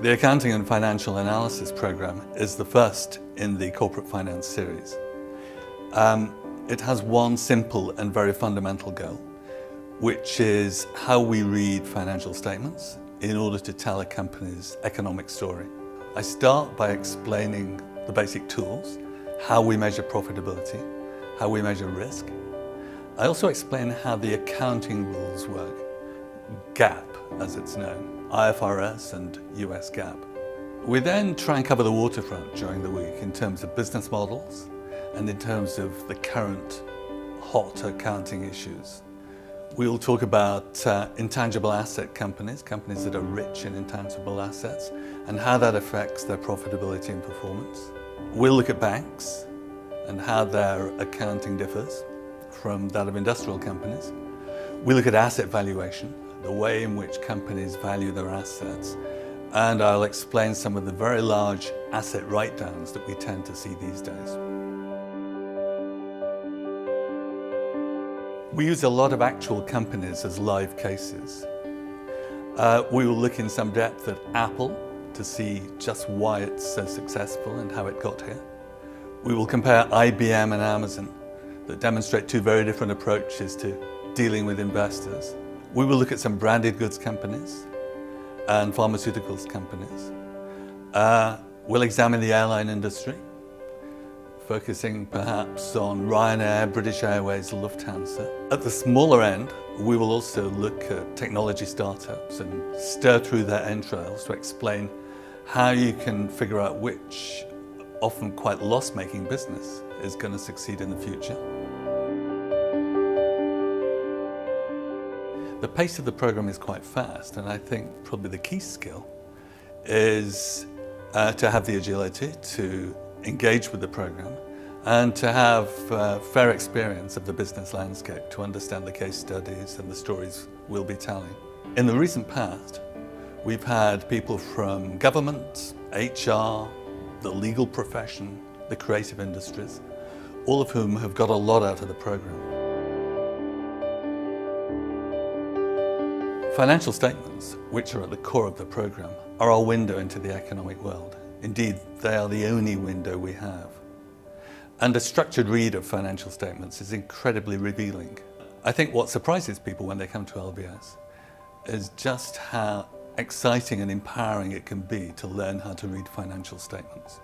The Accounting and Financial Analysis program is the first in the Corporate Finance series. It has one simple and very fundamental goal, which is how we read financial statements in order to tell a company's economic story. I start by explaining the basic tools, how we measure profitability, how we measure risk. I also explain how the accounting rules work, GAAP as it's known, IFRS and US GAAP. We then try and cover the waterfront during the week in terms of business models and in terms of the current hot accounting issues. We'll talk about intangible asset companies that are rich in intangible assets, and how that affects their profitability and performance. We'll look at banks and how their accounting differs from that of industrial companies. We look at asset valuation, the way in which companies value their assets, and I'll explain some of the very large asset write-downs that we tend to see these days. We use a lot of actual companies as live cases. We will look in some depth at Apple to see just why it's so successful and how it got here. We will compare IBM and Amazon that demonstrate two very different approaches to dealing with investors. We will look at some branded goods companies and pharmaceuticals companies. We'll examine the airline industry, focusing perhaps on Ryanair, British Airways, Lufthansa. At the smaller end, we will also look at technology startups and stir through their entrails to explain how you can figure out which often quite loss-making business is going to succeed in the future. The pace of the program is quite fast, and I think probably the key skill is to have the agility to engage with the program and to have fair experience of the business landscape to understand the case studies and the stories we'll be telling. In the recent past, we've had people from government, HR, the legal profession, the creative industries, all of whom have got a lot out of the program. Financial statements, which are at the core of the program, are our window into the economic world. Indeed, they are the only window we have. And a structured read of financial statements is incredibly revealing. I think what surprises people when they come to LBS is just how exciting and empowering it can be to learn how to read financial statements.